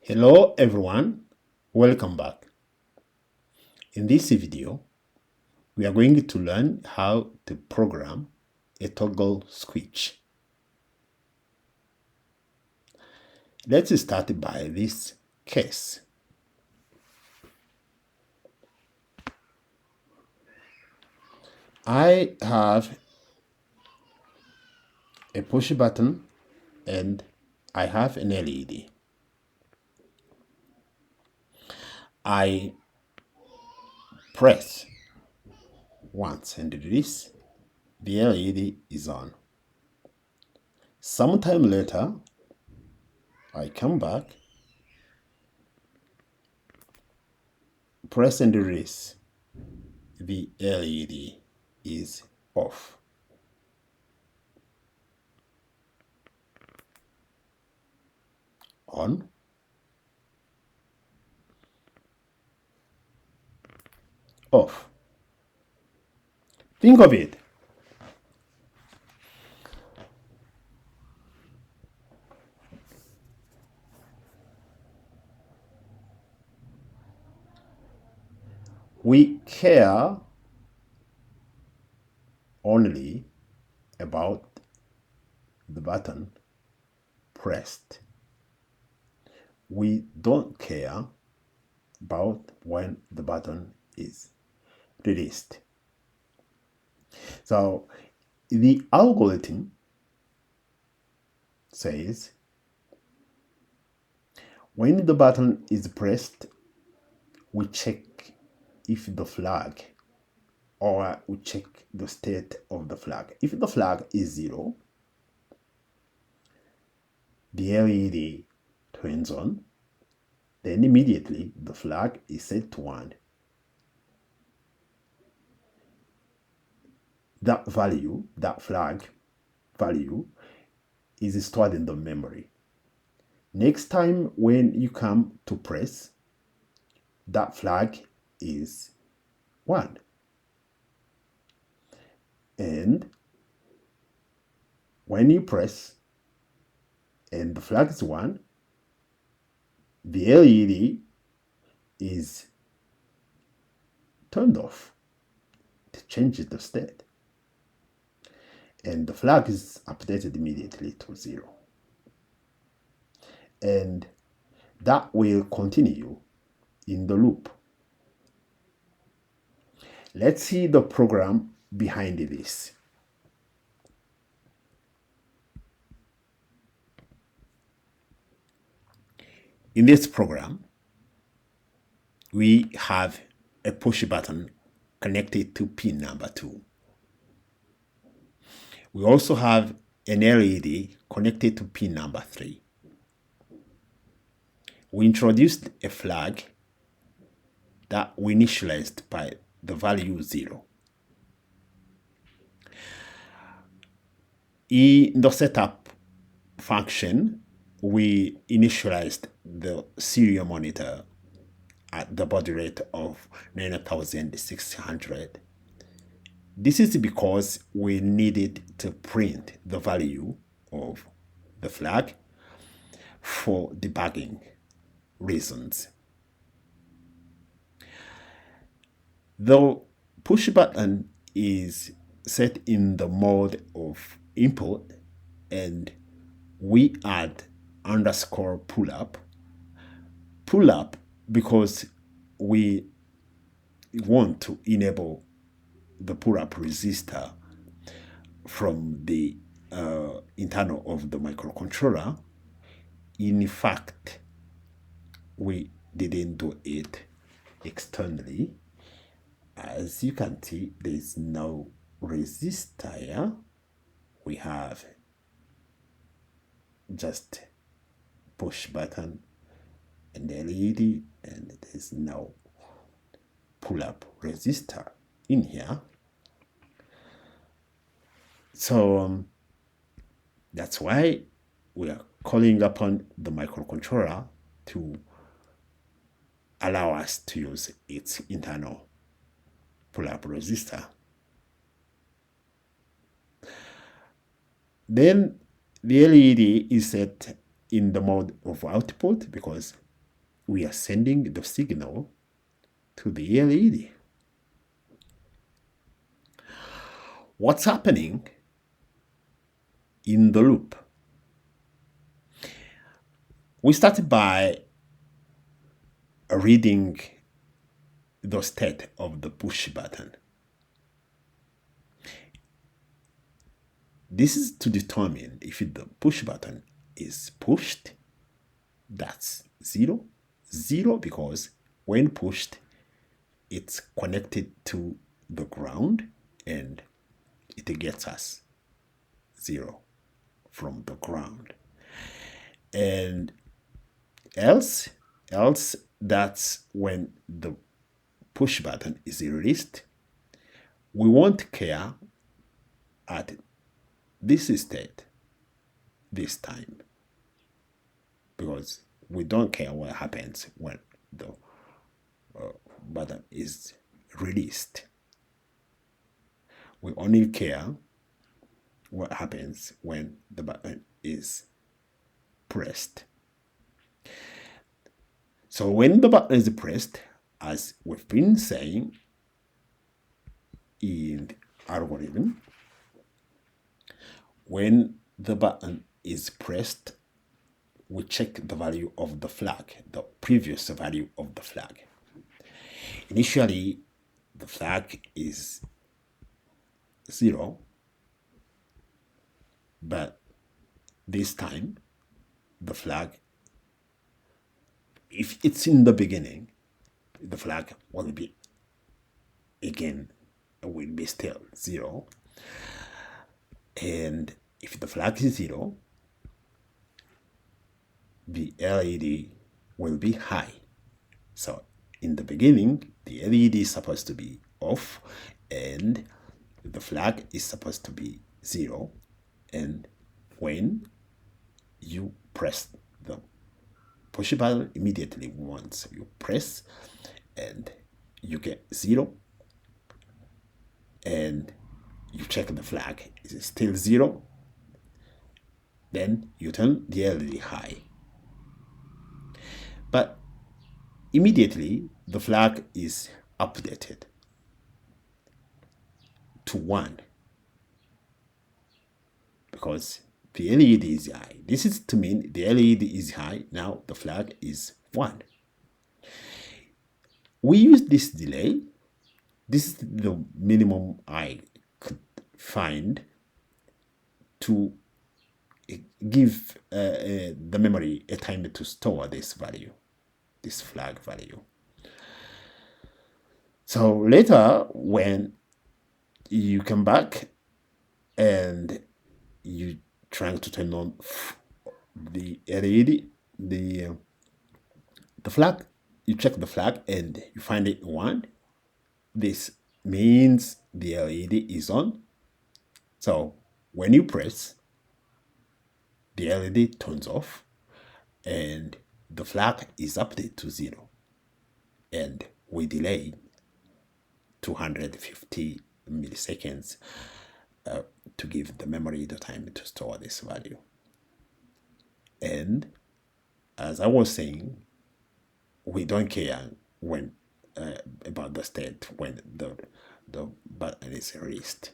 Hello everyone, welcome back. In this video, we are going to learn how to program a toggle switch. Let's start by this case. I have a push button and I have an LED. I press once and this, the LED is on. Sometime later, I come back, press and release, the LED is off. On, off. Think of it. We care only about the button pressed. We don't care about when the button is released. So the algorithm says when the button is pressed, we check if the flag, or we check the state of the flag. If the flag is 0, the LED turns on, then immediately the flag is set to 1. That value, that flag value, is stored in the memory. Next time when you come to press, that flag is 1. And when you press and the flag is 1, the LED is turned off to change the state. And the flag is updated immediately to 0. And that will continue in the loop. Let's see the program behind this. In this program, we have a push button connected to pin number 2. We also have an LED connected to pin number 3. We introduced a flag that we initialized by the value 0. In the setup function, we initialized the serial monitor at the baud rate of 9600. This is because we needed to print the value of the flag for debugging reasons. The push button is set in the mode of input, and we add underscore pull up because we want to enable the pull up resistor from the internal of the microcontroller. In fact, we didn't do it externally. As you can see, there is no resistor here. We have just push button and LED, and there's no pull-up resistor in here. So that's why we are calling upon the microcontroller to allow us to use its internal pull-up resistor. Then the LED is set in the mode of output because we are sending the signal to the LED. What's happening in the loop? We started by reading the state of the push button. This is to determine if the push button is pushed, that's 0. 0 because when pushed, it's connected to the ground and it gets us 0 from the ground. And else that's when the push button is released. We won't care at this state this time because we don't care what happens when the button is released. We only care what happens when the button is pressed. So when the button is pressed, as we've been saying in the algorithm, when the button is pressed, we check the value of the flag, the previous value of the flag. Initially, the flag is 0, but this time, the flag, if it's in the beginning, the flag will be still 0. And if the flag is 0, the LED will be high. So in the beginning, the LED is supposed to be off and the flag is supposed to be 0. And when you press the push button, immediately once you press and you get 0 and you check the flag, is it still 0? Then you turn the LED high. But immediately the flag is updated to 1 because the LED is high. This is to mean the LED is high. Now the flag is 1. We use this delay. This is the minimum I could find to give the memory a time to store this value, this flag value. So later, when you come back and you trying to turn on the LED, the flag, you check the flag and you find it 1. This means the LED is on. So when you press, the LED turns off and the flag is updated to 0. And we delay 250 milliseconds to give the memory the time to store this value. And as I was saying, we don't care when about the state when the button is released.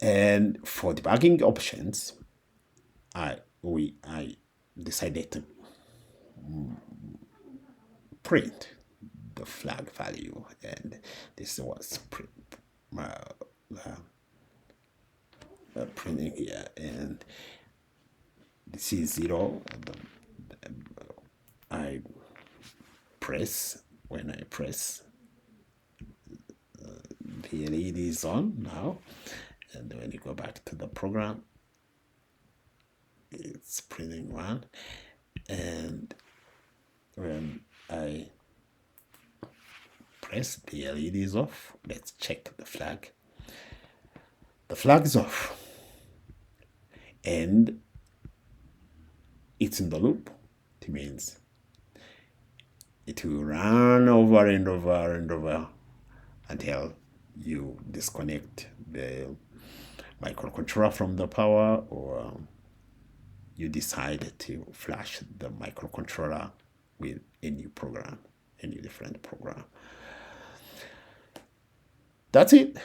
And for debugging options, I decided to print the flag value, and this was printing here, and this is 0. I press. When I press, the LED is on now, and when you go back to the program, it's printing 1. And when I press, the LED is off. Let's check the flag. The flag is off, and it's in the loop. It means it will run over and over and over until you disconnect the microcontroller from the power, or you decide to flash the microcontroller with a new program, a new different program. That's it.